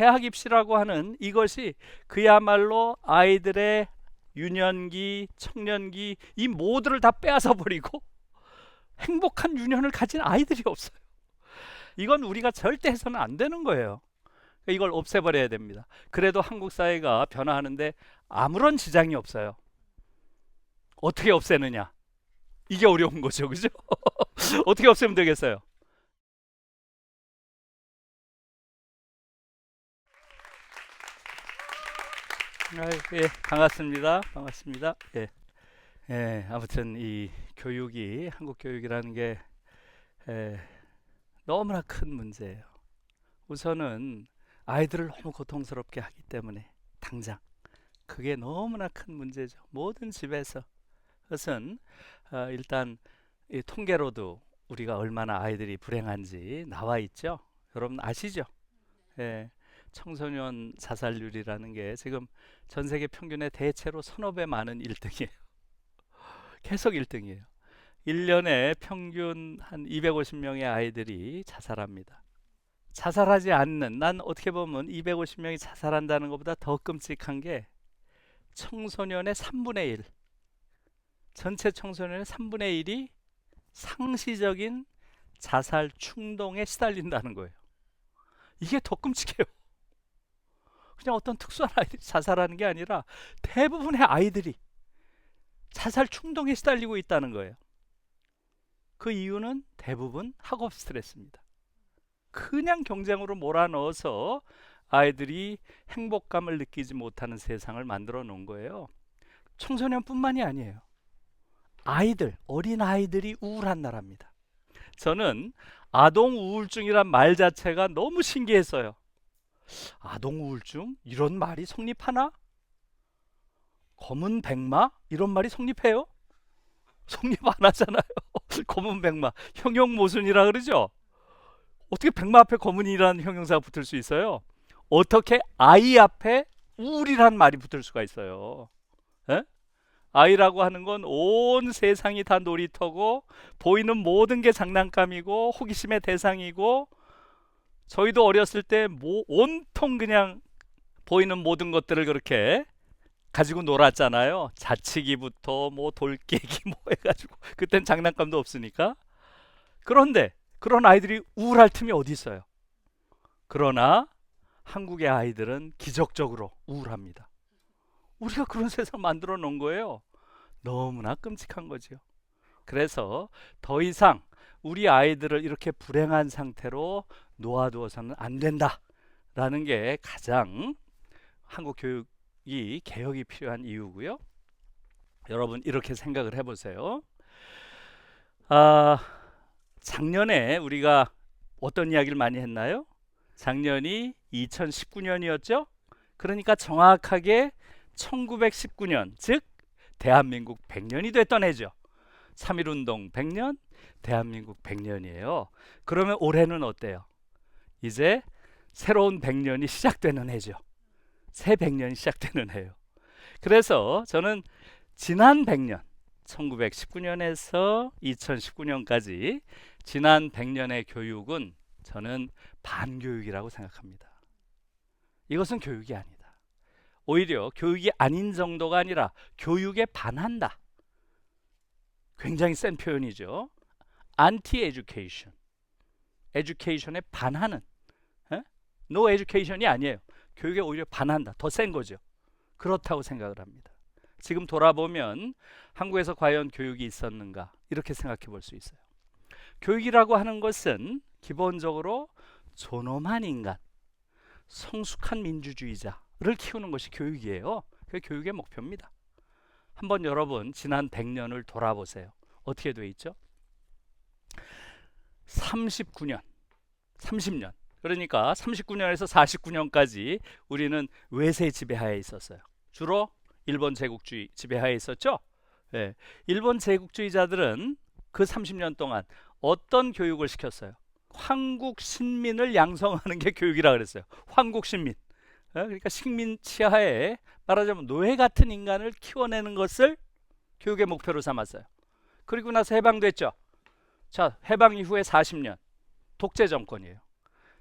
대학 입시라고 하는 이것이 그야말로 아이들의 유년기, 청년기 이 모두를 다 빼앗아 버리고 행복한 유년을 가진 아이들이 없어요. 이건 우리가 절대 해서는 안 되는 거예요. 이걸 없애버려야 됩니다. 그래도 한국 사회가 변화하는데 아무런 지장이 없어요. 어떻게 없애느냐? 이게 어려운 거죠, 그죠? 어떻게 없애면 되겠어요? 예, 반갑습니다. 반갑습니다. 예, 예, 아무튼 이 교육이 한국 교육이라는 게 예, 너무나 큰 문제예요. 우선은 아이들을 너무 고통스럽게 하기 때문에 당장 그게 너무나 큰 문제죠. 모든 집에서. 그것은 일단 이 통계로도 우리가 얼마나 아이들이 불행한지 나와 있죠. 여러분 아시죠? 예, 청소년 자살률이라는 게 지금 전 세계 평균의 대체로 서너 배 많은 1등이에요. 계속 1등이에요. 1년에 평균 한 250명의 아이들이 자살합니다. 자살하지 않는, 난 어떻게 보면 250명이 자살한다는 것보다 더 끔찍한 게 청소년의 3분의 1, 전체 청소년의 3분의 1이 상시적인 자살 충동에 시달린다는 거예요. 이게 더 끔찍해요. 그냥 어떤 특수한 아이들이 자살하는 게 아니라 대부분의 아이들이 자살 충동에 시달리고 있다는 거예요. 그 이유는 대부분 학업 스트레스입니다. 그냥 경쟁으로 몰아넣어서 아이들이 행복감을 느끼지 못하는 세상을 만들어 놓은 거예요. 청소년뿐만이 아니에요. 아이들, 어린 아이들이 우울한 나라입니다. 저는 아동 우울증이란 말 자체가 너무 신기했어요. 아동 우울증? 이런 말이 성립하나? 검은 백마? 이런 말이 성립해요? 성립 안 하잖아요. 검은 백마, 형용모순이라 그러죠? 어떻게 백마 앞에 검은이라는 형용사가 붙을 수 있어요? 어떻게 아이 앞에 우울이란 말이 붙을 수가 있어요? 에? 아이라고 하는 건 온 세상이 다 놀이터고 보이는 모든 게 장난감이고 호기심의 대상이고 저희도 어렸을 때 온통 그냥 보이는 모든 것들을 그렇게 가지고 놀았잖아요. 자치기부터 뭐 돌깨기 뭐 해가지고 그땐 장난감도 없으니까. 그런데 그런 아이들이 우울할 틈이 어디 있어요? 그러나 한국의 아이들은 기적적으로 우울합니다. 우리가 그런 세상 만들어 놓은 거예요. 너무나 끔찍한 거죠. 그래서 더 이상 우리 아이들을 이렇게 불행한 상태로 놓아두어서는 안 된다라는 게 가장 한국 교육이 개혁이 필요한 이유고요. 여러분 이렇게 생각을 해보세요. 작년에 우리가 어떤 이야기를 많이 했나요? 작년이 2019년이었죠? 그러니까 정확하게 1919년, 즉 대한민국 100년이 됐던 해죠. 3.1운동 100년, 대한민국 100년이에요. 그러면 올해는 어때요? 이제 새로운 100년이 시작되는 해죠. 새 100년이 시작되는 해요. 그래서 저는 지난 100년, 1919년에서 2019년까지 지난 100년의 교육은 저는 반교육이라고 생각합니다. 이것은 교육이 아니다. 오히려 교육이 아닌 정도가 아니라 교육에 반한다. 굉장히 센 표현이죠. 안티 에듀케이션. 에듀케이션에 반하는. 노 에듀케이션이 아니에요. 교육에 오히려 반한다. 더 센 거죠. 그렇다고 생각을 합니다. 지금 돌아보면 한국에서 과연 교육이 있었는가 이렇게 생각해 볼 수 있어요. 교육이라고 하는 것은 기본적으로 존엄한 인간, 성숙한 민주주의자를 키우는 것이 교육이에요. 그게 교육의 목표입니다. 한번 여러분 지난 100년을 돌아보세요. 어떻게 돼 있죠? 39년, 30년. 그러니까 39년에서 49년까지 우리는 외세 지배하에 있었어요. 주로 일본 제국주의 지배하에 있었죠. 네. 일본 제국주의자들은 그 30년 동안 어떤 교육을 시켰어요? 황국 신민을 양성하는 게 교육이라 그랬어요. 황국 신민. 그러니까 식민 치하에 말하자면 노예 같은 인간을 키워내는 것을 교육의 목표로 삼았어요. 그리고 나서 해방됐죠. 자, 해방 이후에 40년 독재 정권이에요.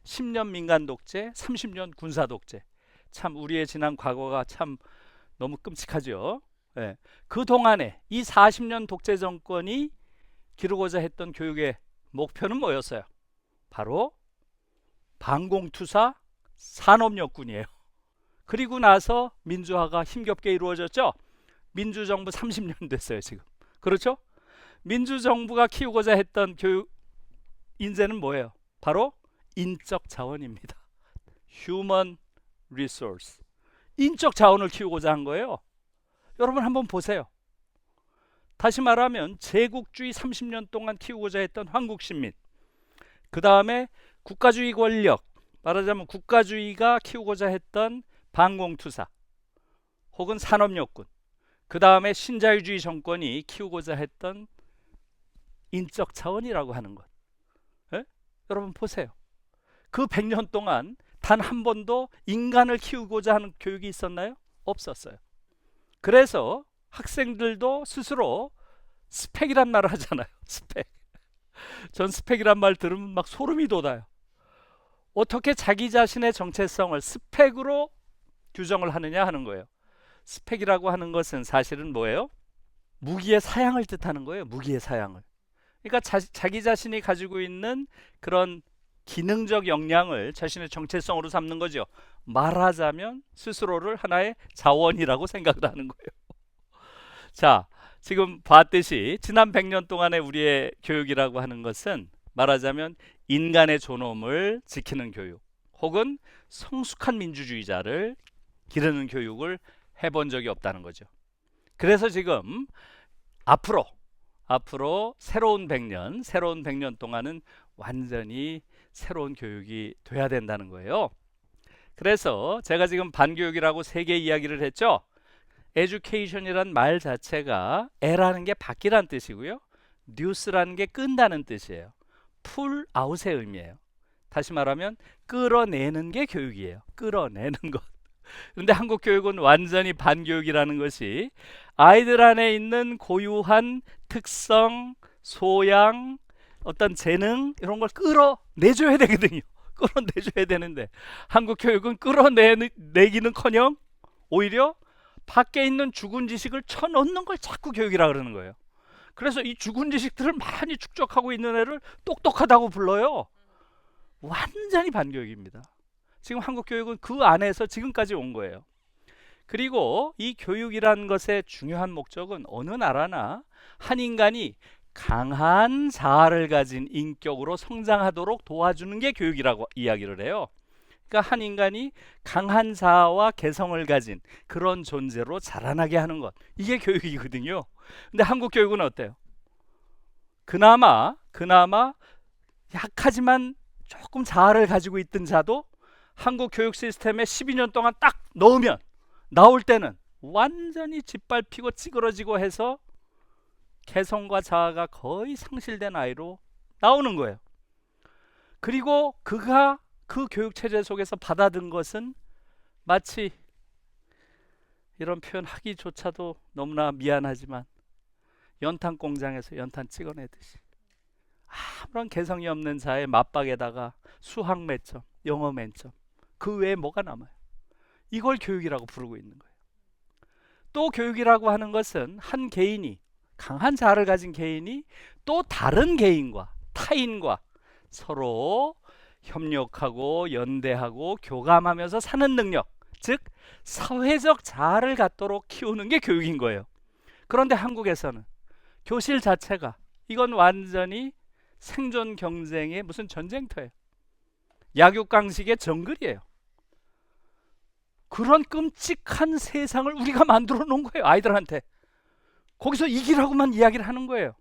10년 민간 독재, 30년 군사 독재. 참 우리의 지난 과거가 참 너무 끔찍하죠. 예. 그 동안에 이 40년 독재 정권이 기르고자 했던 교육의 목표는 뭐였어요? 바로 반공투사 산업역군이에요. 그리고 나서 민주화가 힘겹게 이루어졌죠. 민주정부 30년 됐어요 지금. 그렇죠? 민주정부가 키우고자 했던 교육 인재는 뭐예요? 바로 인적 자원입니다. Human Resource. 인적 자원을 키우고자 한 거예요. 여러분 한번 보세요. 다시 말하면 제국주의 30년 동안 키우고자 했던 한국 시민, 그 다음에 국가주의 권력, 말하자면 국가주의가 키우고자 했던 반공투사 혹은 산업역군, 그 다음에 신자유주의 정권이 키우고자 했던 인적 자원이라고 하는 것. 예? 여러분 보세요. 그 100년 동안 단 한 번도 인간을 키우고자 하는 교육이 있었나요? 없었어요. 그래서 학생들도 스스로 스펙이란 말을 하잖아요. 스펙. 전 스펙이란 말 들으면 막 소름이 돋아요. 어떻게 자기 자신의 정체성을 스펙으로 규정을 하느냐 하는 거예요. 스펙이라고 하는 것은 사실은 뭐예요? 무기의 사양을 뜻하는 거예요. 무기의 사양을. 그러니까 자기 자신이 가지고 있는 그런 기능적 역량을 자신의 정체성으로 삼는 거죠. 말하자면 스스로를 하나의 자원이라고 생각을 하는 거예요. 자, 지금 봤듯이 지난 100년 동안의 우리의 교육이라고 하는 것은 말하자면 인간의 존엄을 지키는 교육 혹은 성숙한 민주주의자를 기르는 교육을 해본 적이 없다는 거죠. 그래서 지금 앞으로 새로운 100년 동안은 완전히 새로운 교육이 돼야 된다는 거예요. 그래서 제가 지금 반교육이라고 3개 이야기를 했죠. education이란 말 자체가 에라는 게 바뀌란 뜻이고요. news라는 게 끈다는 뜻이에요. pull out의 의미예요. 다시 말하면 끌어내는 게 교육이에요. 끌어내는 것. 그런데 한국 교육은 완전히 반교육이라는 것이 아이들 안에 있는 고유한 특성, 소양, 어떤 재능 이런 걸 끌어내줘야 되거든요. 끌어내줘야 되는데 한국 교육은 끌어내기는커녕 오히려 밖에 있는 죽은 지식을 쳐넣는 걸 자꾸 교육이라 그러는 거예요. 그래서 이 죽은 지식들을 많이 축적하고 있는 애를 똑똑하다고 불러요. 완전히 반교육입니다. 지금 한국 교육은 그 안에서 지금까지 온 거예요. 그리고 이 교육이라는 것의 중요한 목적은 어느 나라나 한 인간이 강한 자아를 가진 인격으로 성장하도록 도와주는 게 교육이라고 이야기를 해요. 그러니까 한 인간이 강한 자아와 개성을 가진 그런 존재로 자라나게 하는 것, 이게 교육이거든요. 근데 한국 교육은 어때요? 그나마 약하지만 조금 자아를 가지고 있던 자도 한국 교육 시스템에 12년 동안 딱 넣으면 나올 때는 완전히 짓밟히고 찌그러지고 해서 개성과 자아가 거의 상실된 아이로 나오는 거예요. 그리고 그가 그 교육체제 속에서 받아든 것은 마치 이런 표현 하기조차도 너무나 미안하지만 연탄 공장에서 연탄 찍어내듯이 아무런 개성이 없는 자의 맞박에다가 수학 매점, 영어 맨점, 그 외에 뭐가 남아요? 이걸 교육이라고 부르고 있는 거예요. 또 교육이라고 하는 것은 한 개인이, 강한 자아를 가진 개인이 또 다른 개인과 타인과 서로 협력하고 연대하고 교감하면서 사는 능력, 즉 사회적 자아를 갖도록 키우는 게 교육인 거예요. 그런데 한국에서는 교실 자체가 이건 완전히 생존 경쟁의 무슨 전쟁터예요. 약육강식의 정글이에요. 그런 끔찍한 세상을 우리가 만들어 놓은 거예요. 아이들한테. 거기서 이기라고만 이야기를 하는 거예요.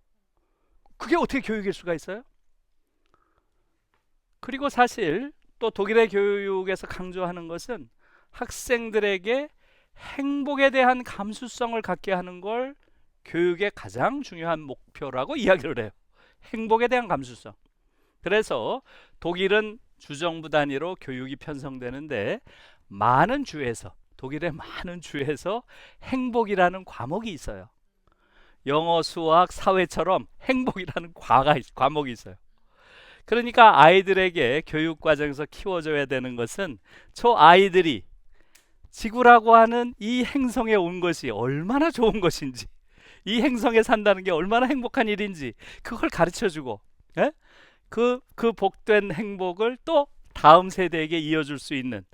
그게 어떻게 교육일 수가 있어요? 그리고 사실 또 독일의 교육에서 강조하는 것은 학생들에게 행복에 대한 감수성을 갖게 하는 걸 교육의 가장 중요한 목표라고 이야기를 해요. 행복에 대한 감수성. 그래서 독일은 주정부 단위로 교육이 편성되는데 많은 주에서, 독일의 많은 주에서 행복이라는 과목이 있어요. 영어, 수학, 사회처럼 행복이라는 과목이 있어요. 그러니까 아이들에게 교육 과정에서 키워줘야 되는 것은 저 아이들이 지구라고 하는 이 행성에 온 것이 얼마나 좋은 것인지, 이 행성에 산다는 게 얼마나 행복한 일인지 그걸 가르쳐주고, 예? 그 복된 행복을 또 다음 세대에게 이어줄 수 있는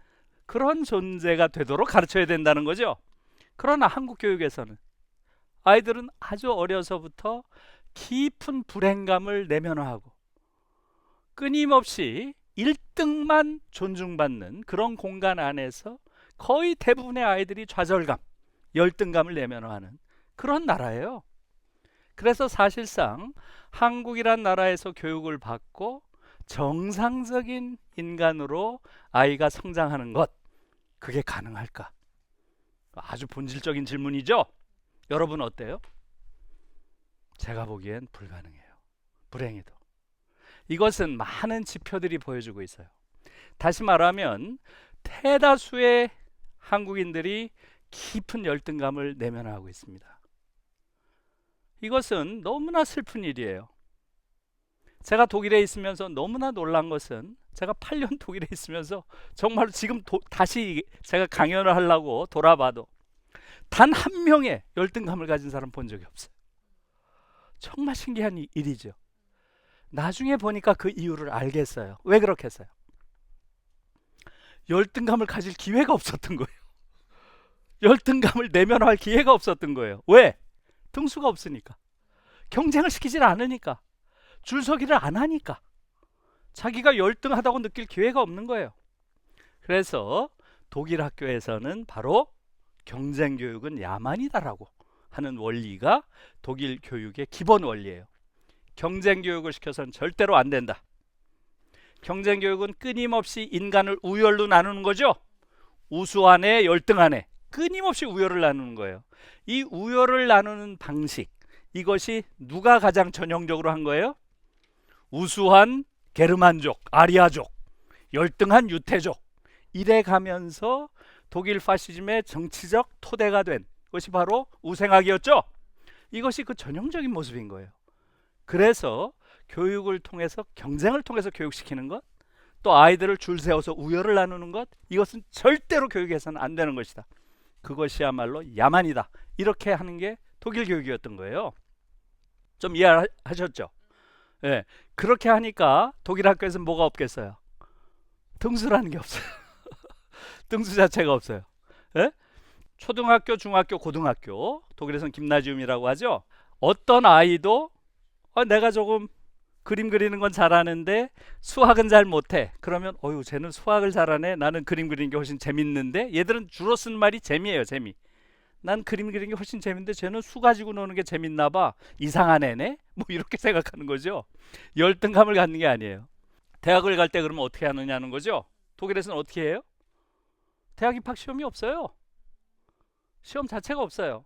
그런 존재가 되도록 가르쳐야 된다는 거죠. 그러나 한국 교육에서는 아이들은 아주 어려서부터 깊은 불행감을 내면화하고 끊임없이 1등만 존중받는 그런 공간 안에서 거의 대부분의 아이들이 좌절감, 열등감을 내면화하는 그런 나라예요. 그래서 사실상 한국이란 나라에서 교육을 받고 정상적인 인간으로 아이가 성장하는 것, 그게 가능할까? 아주 본질적인 질문이죠. 여러분 어때요? 제가 보기엔 불가능해요. 불행해도. 이것은 많은 지표들이 보여주고 있어요. 다시 말하면 대다수의 한국인들이 깊은 열등감을 내면하고 있습니다. 이것은 너무나 슬픈 일이에요. 제가 독일에 있으면서 너무나 놀란 것은 제가 8년 독일에 있으면서 정말 지금 다시 제가 강연을 하려고 돌아봐도 단 한 명의 열등감을 가진 사람 본 적이 없어요. 정말 신기한 일이죠. 나중에 보니까 그 이유를 알겠어요. 왜 그렇게 했어요? 열등감을 가질 기회가 없었던 거예요. 열등감을 내면화할 기회가 없었던 거예요. 왜? 등수가 없으니까. 경쟁을 시키질 않으니까. 줄서기를 안 하니까. 자기가 열등하다고 느낄 기회가 없는 거예요. 그래서 독일 학교에서는 바로 경쟁 교육은 야만이다라고 하는 원리가 독일 교육의 기본 원리예요. 경쟁 교육을 시켜서는 절대로 안 된다. 경쟁 교육은 끊임없이 인간을 우열로 나누는 거죠. 우수하네, 열등하네. 끊임없이 우열을 나누는 거예요. 이 우열을 나누는 방식, 이것이 누가 가장 전형적으로 한 거예요? 우수한 게르만족, 아리아족, 열등한 유태족, 이래 가면서 독일 파시즘의 정치적 토대가 된 것이 바로 우생학이었죠. 이것이 그 전형적인 모습인 거예요. 그래서 교육을 통해서, 경쟁을 통해서 교육시키는 것, 또 아이들을 줄 세워서 우열을 나누는 것, 이것은 절대로 교육에서는 안 되는 것이다. 그것이야말로 야만이다. 이렇게 하는 게 독일 교육이었던 거예요. 좀 이해하셨죠? 예, 그렇게 하니까 독일 학교에서는 뭐가 없겠어요? 등수라는 게 없어요. 등수 자체가 없어요. 예? 초등학교, 중학교, 고등학교, 독일에서는 김나지움이라고 하죠. 어떤 아이도 내가 조금 그림 그리는 건 잘하는데 수학은 잘 못해. 그러면 어휴, 쟤는 수학을 잘하네. 나는 그림 그리는 게 훨씬 재밌는데. 얘들은 주로 쓰는 말이 재미예요. 재미. 난 그림 그리는 게 훨씬 재밌는데 쟤는 수 가지고 노는 게 재밌나 봐. 이상한 애네. 뭐 이렇게 생각하는 거죠. 열등감을 갖는 게 아니에요. 대학을 갈 때 그러면 어떻게 하느냐는 거죠. 독일에서는 어떻게 해요? 대학 입학 시험이 없어요. 시험 자체가 없어요.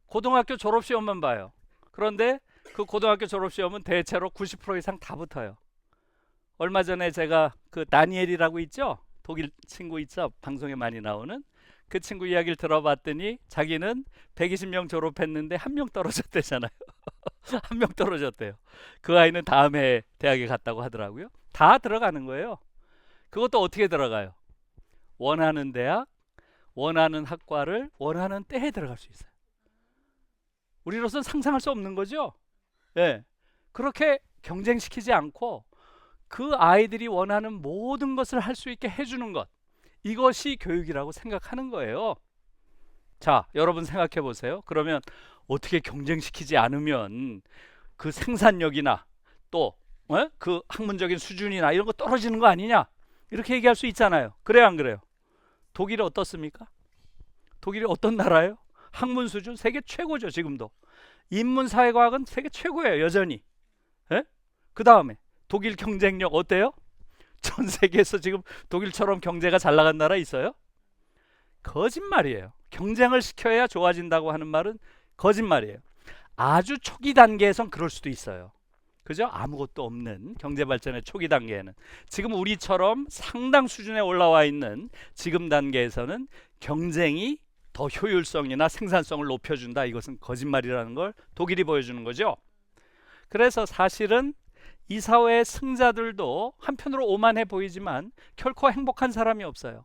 고등학교 졸업 시험만 봐요. 그런데 그 고등학교 졸업 시험은 대체로 90% 이상 다 붙어요. 얼마 전에 제가 그 다니엘이라고 있죠? 독일 친구 있죠? 방송에 많이 나오는 그 친구 이야기를 들어봤더니 자기는 120명 졸업했는데 1명 떨어졌대잖아요. 1명 떨어졌대요. 그 아이는 다음 해 대학에 갔다고 하더라고요. 다 들어가는 거예요. 그것도 어떻게 들어가요? 원하는 대학, 원하는 학과를 원하는 때에 들어갈 수 있어요. 우리로서는 상상할 수 없는 거죠. 예, 그렇게 경쟁시키지 않고 그 아이들이 원하는 모든 것을 할 수 있게 해주는 것, 이것이 교육이라고 생각하는 거예요. 자, 여러분 생각해 보세요. 그러면 어떻게 경쟁시키지 않으면 그 생산력이나 또 그 학문적인 수준이나 이런 거 떨어지는 거 아니냐, 이렇게 얘기할 수 있잖아요. 그래요, 안 그래요? 독일이 어떻습니까? 독일이 어떤 나라예요? 학문 수준 세계 최고죠. 지금도 인문사회과학은 세계 최고예요, 여전히. 예? 그 다음에 독일 경쟁력 어때요? 전 세계에서 지금 독일처럼 경제가 잘 나간 나라 있어요? 거짓말이에요. 경쟁을 시켜야 좋아진다고 하는 말은 거짓말이에요. 아주 초기 단계에선 그럴 수도 있어요. 그죠? 아무것도 없는 경제 발전의 초기 단계에는, 지금 우리처럼 상당 수준에 올라와 있는 지금 단계에서는 경쟁이 더 효율성이나 생산성을 높여준다, 이것은 거짓말이라는 걸 독일이 보여주는 거죠. 그래서 사실은 이 사회의 승자들도 한편으로 오만해 보이지만 결코 행복한 사람이 없어요.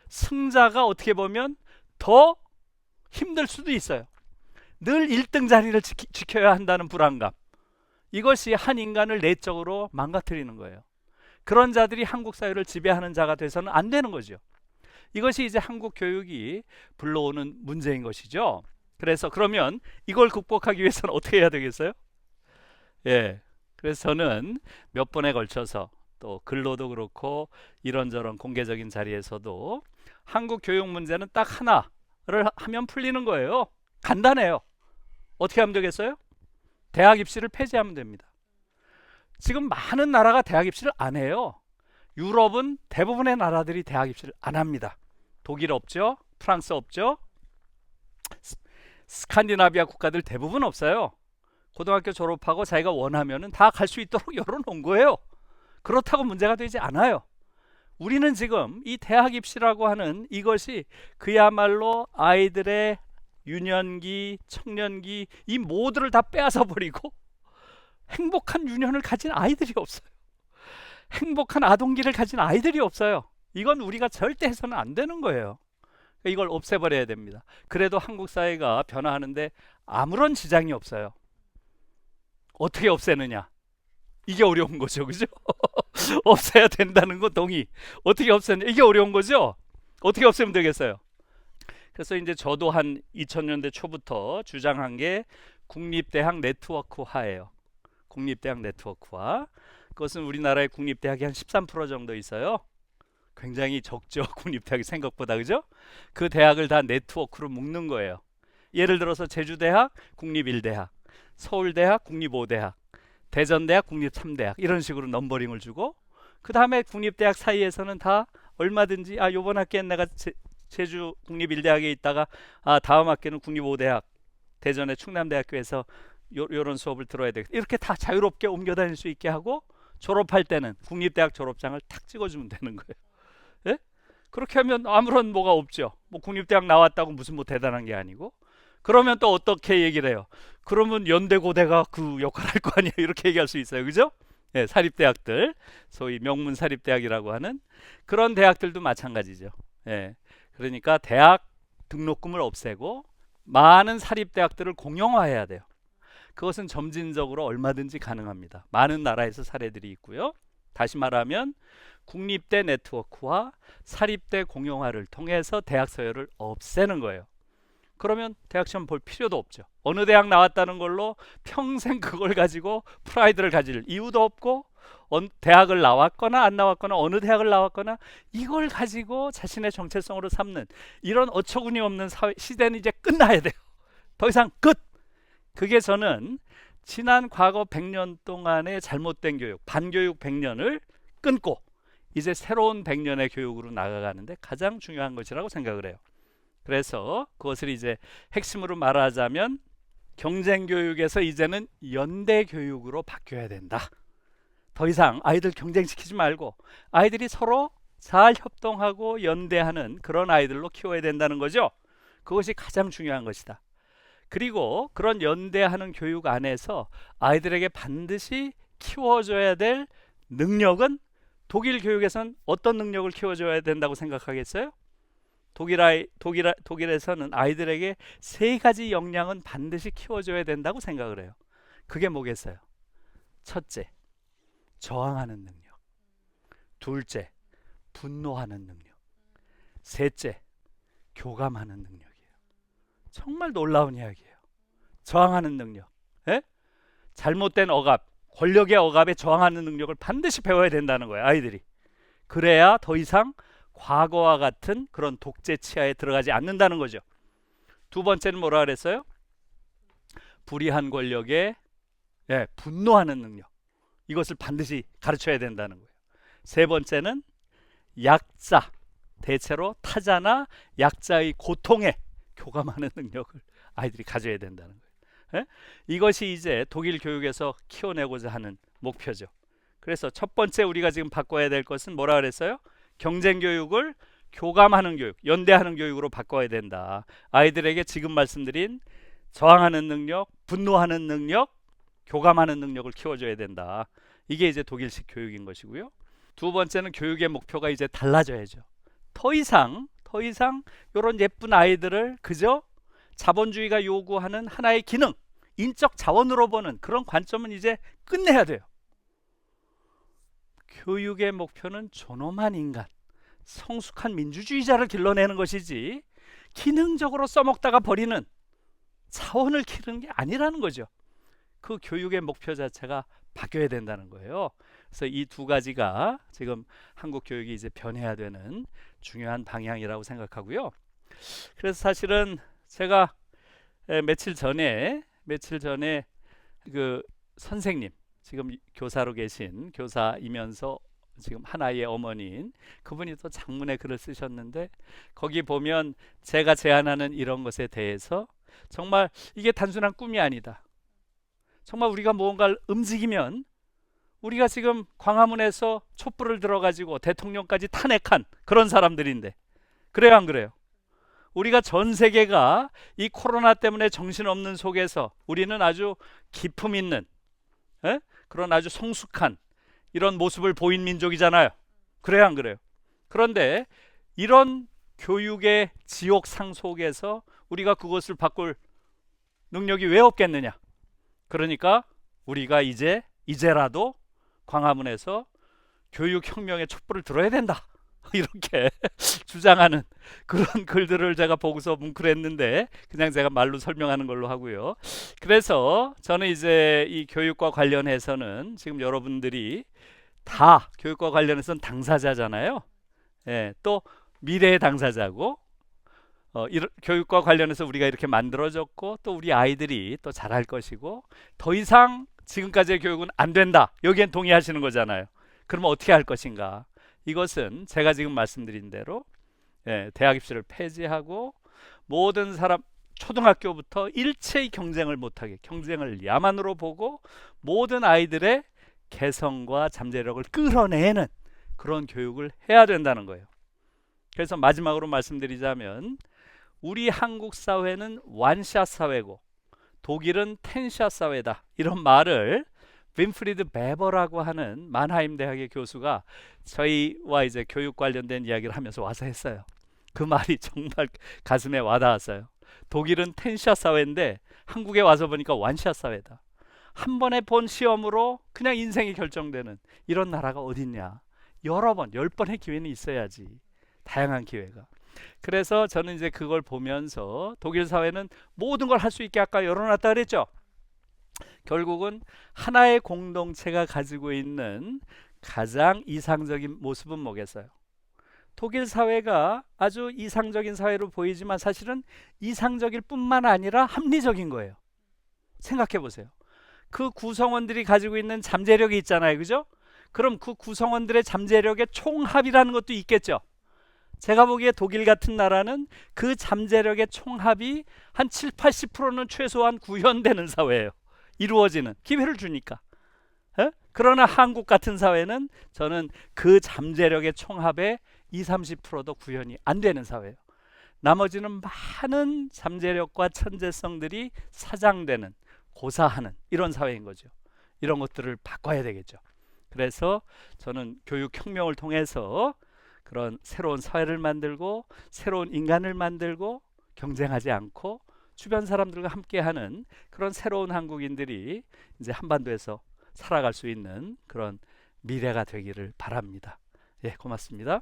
승자가 어떻게 보면 더 힘들 수도 있어요. 늘 1등 자리를 지켜야 한다는 불안감, 이것이 한 인간을 내적으로 망가뜨리는 거예요. 그런 자들이 한국 사회를 지배하는 자가 돼서는 안 되는 거죠. 이것이 이제 한국 교육이 불러오는 문제인 것이죠. 그래서 그러면 이걸 극복하기 위해서는 어떻게 해야 되겠어요? 예. 그래서 저는 몇 번에 걸쳐서 또 글로도 그렇고 이런저런 공개적인 자리에서도 한국 교육 문제는 딱 하나를 하면 풀리는 거예요. 간단해요. 어떻게 하면 되겠어요? 대학 입시를 폐지하면 됩니다. 지금 많은 나라가 대학 입시를 안 해요. 유럽은 대부분의 나라들이 대학 입시를 안 합니다. 독일 없죠? 프랑스 없죠? 스칸디나비아 국가들 대부분 없어요. 고등학교 졸업하고 자기가 원하면은 다 갈 수 있도록 열어놓은 거예요. 그렇다고 문제가 되지 않아요. 우리는 지금 이 대학 입시라고 하는 이것이 그야말로 아이들의 유년기, 청년기 이 모두를 다 빼앗아 버리고 행복한 유년을 가진 아이들이 없어요. 행복한 아동기를 가진 아이들이 없어요. 이건 우리가 절대 해서는 안 되는 거예요. 이걸 없애버려야 됩니다. 그래도 한국 사회가 변화하는데 아무런 지장이 없어요. 어떻게 없애느냐? 이게 어려운 거죠, 그죠? 없애야 된다는 거 동의. 어떻게 없애냐? 이게 어려운 거죠? 어떻게 없애면 되겠어요? 그래서 이제 저도 한 2000년대 초부터 주장한 게 국립대학 네트워크화예요. 국립대학 네트워크화. 그것은 우리나라의 국립대학이 한 13% 정도 있어요. 굉장히 적죠. 국립대학이 생각보다, 그죠? 그 대학을 다 네트워크로 묶는 거예요. 예를 들어서 제주대학, 국립1대학, 서울대학, 국립5대학, 대전대학, 국립3대학 이런 식으로 넘버링을 주고, 그 다음에 국립대학 사이에서는 다 얼마든지 요번 학기엔 내가 제주 국립1대학에 있다가 다음 학기는 국립5대학, 대전의 충남대학교에서 요런 수업을 들어야 되겠다. 이렇게 다 자유롭게 옮겨 다닐 수 있게 하고, 졸업할 때는 국립대학 졸업장을 탁 찍어주면 되는 거예요. 예? 그렇게 하면 아무런 뭐가 없죠. 뭐 국립대학 나왔다고 무슨 뭐 대단한 게 아니고. 그러면 또 어떻게 얘기를 해요? 그러면 연대고대가 그 역할을 할 거 아니에요. 이렇게 얘기할 수 있어요. 그죠? 예, 사립대학들, 소위 명문 사립대학이라고 하는 그런 대학들도 마찬가지죠. 예, 그러니까 대학 등록금을 없애고 많은 사립대학들을 공영화해야 돼요. 그것은 점진적으로 얼마든지 가능합니다. 많은 나라에서 사례들이 있고요. 다시 말하면 국립대 네트워크와 사립대 공영화를 통해서 대학 서열을 없애는 거예요. 그러면 대학 시험 볼 필요도 없죠. 어느 대학 나왔다는 걸로 평생 그걸 가지고 프라이드를 가질 이유도 없고, 대학을 나왔거나 안 나왔거나 어느 대학을 나왔거나 이걸 가지고 자신의 정체성으로 삼는 이런 어처구니 없는 시대는 이제 끝나야 돼요. 더 이상 끝! 그게 저는 지난 과거 100년 동안의 잘못된 교육, 반교육 100년을 끊고 이제 새로운 100년의 교육으로 나아가는데 가장 중요한 것이라고 생각을 해요. 그래서 그것을 이제 핵심으로 말하자면 경쟁교육에서 이제는 연대교육으로 바뀌어야 된다. 더 이상 아이들 경쟁시키지 말고 아이들이 서로 잘 협동하고 연대하는 그런 아이들로 키워야 된다는 거죠. 그것이 가장 중요한 것이다. 그리고 그런 연대하는 교육 안에서 아이들에게 반드시 키워줘야 될 능력은, 독일 교육에서는 어떤 능력을 키워줘야 된다고 생각하겠어요? 독일에서는 아이들에게 3가지 역량은 반드시 키워줘야 된다고 생각을 해요. 그게 뭐겠어요? 첫째, 저항하는 능력. 둘째, 분노하는 능력. 셋째, 교감하는 능력이에요. 정말 놀라운 이야기예요. 저항하는 능력. 예? 잘못된 억압, 권력의 억압에 저항하는 능력을 반드시 배워야 된다는 거예요, 아이들이. 그래야 더 이상 과거와 같은 그런 독재 치하에 들어가지 않는다는 거죠. 두 번째는 뭐라 그랬어요? 불의한 권력에 분노하는 능력. 이것을 반드시 가르쳐야 된다는 거예요. 세 번째는 약자, 대체로 타자나 약자의 고통에 교감하는 능력을 아이들이 가져야 된다는 거예요. 예? 이것이 이제 독일 교육에서 키워내고자 하는 목표죠. 그래서 첫 번째 우리가 지금 바꿔야 될 것은 뭐라 그랬어요? 경쟁 교육을 교감하는 교육, 연대하는 교육으로 바꿔야 된다. 아이들에게 지금 말씀드린 저항하는 능력, 분노하는 능력, 교감하는 능력을 키워줘야 된다. 이게 이제 독일식 교육인 것이고요. 두 번째는 교육의 목표가 이제 달라져야죠. 더 이상 이런 예쁜 아이들을 그저 자본주의가 요구하는 하나의 기능, 인적 자원으로 보는 그런 관점은 이제 끝내야 돼요. 교육의 목표는 존엄한 인간, 성숙한 민주주의자를 길러내는 것이지 기능적으로 써먹다가 버리는 자원을 기르는 게 아니라는 거죠. 그 교육의 목표 자체가 바뀌어야 된다는 거예요. 그래서 이 두 가지가 지금 한국 교육이 이제 변해야 되는 중요한 방향이라고 생각하고요. 그래서 사실은 제가 며칠 전에 그 선생님, 지금 교사로 계신 교사이면서 지금 하나의 어머니인 그분이 또 장문의 글을 쓰셨는데, 거기 보면 제가 제안하는 이런 것에 대해서 정말 이게 단순한 꿈이 아니다. 정말 우리가 무언가를 움직이면, 우리가 지금 광화문에서 촛불을 들어가지고 대통령까지 탄핵한 그런 사람들인데, 그래요 안 그래요? 우리가 전 세계가 이 코로나 때문에 정신없는 속에서 우리는 아주 기품 있는 그런 아주 성숙한 이런 모습을 보인 민족이잖아요. 그래요 안 그래요? 그런데 이런 교육의 지옥상 속에서 우리가 그것을 바꿀 능력이 왜 없겠느냐? 그러니까 우리가 이제라도 광화문에서 교육혁명의 촛불을 들어야 된다, 이렇게 주장하는 그런 글들을 제가 보고서 뭉클했는데, 그냥 제가 말로 설명하는 걸로 하고요. 그래서 저는 이제 이 교육과 관련해서는 지금 여러분들이 다 교육과 관련해서는 당사자잖아요. 예, 또 미래의 당사자고, 교육과 관련해서 우리가 이렇게 만들어졌고, 또 우리 아이들이 또 잘할 것이고, 더 이상 지금까지의 교육은 안 된다, 여기엔 동의하시는 거잖아요. 그러면 어떻게 할 것인가? 이것은 제가 지금 말씀드린 대로 대학 입시를 폐지하고 모든 사람, 초등학교부터 일체의 경쟁을 못하게, 경쟁을 야만으로 보고 모든 아이들의 개성과 잠재력을 끌어내는 그런 교육을 해야 된다는 거예요. 그래서 마지막으로 말씀드리자면, 우리 한국 사회는 완샷 사회고 독일은 텐샷 사회다, 이런 말을 윈프리드 베버라고 하는 만하임 대학의 교수가 저희와 이제 교육 관련된 이야기를 하면서 와서 했어요. 그 말이 정말 가슴에 와닿았어요. 독일은 텐샷 사회인데 한국에 와서 보니까 완샷 사회다. 한 번에 본 시험으로 그냥 인생이 결정되는 이런 나라가 어딨냐. 여러 번, 10번의 기회는 있어야지. 다양한 기회가. 그래서 저는 이제 그걸 보면서 독일 사회는 모든 걸 할 수 있게 아까 열어놨다 그랬죠. 결국은 하나의 공동체가 가지고 있는 가장 이상적인 모습은 뭐겠어요? 독일 사회가 아주 이상적인 사회로 보이지만 사실은 이상적일 뿐만 아니라 합리적인 거예요. 생각해 보세요. 그 구성원들이 가지고 있는 잠재력이 있잖아요, 그죠? 그럼 그 구성원들의 잠재력의 총합이라는 것도 있겠죠. 제가 보기에 독일 같은 나라는 그 잠재력의 총합이 한 7, 80%는 최소한 구현되는 사회예요. 이루어지는 기회를 주니까. 그러나 한국 같은 사회는 저는 그 잠재력의 총합의 20, 30%도 구현이 안 되는 사회예요. 나머지는 많은 잠재력과 천재성들이 사장되는, 고사하는 이런 사회인 거죠. 이런 것들을 바꿔야 되겠죠. 그래서 저는 교육혁명을 통해서 그런 새로운 사회를 만들고 새로운 인간을 만들고 경쟁하지 않고 주변 사람들과 함께하는 그런 새로운 한국인들이 이제 한반도에서 살아갈 수 있는 그런 미래가 되기를 바랍니다. 예, 고맙습니다.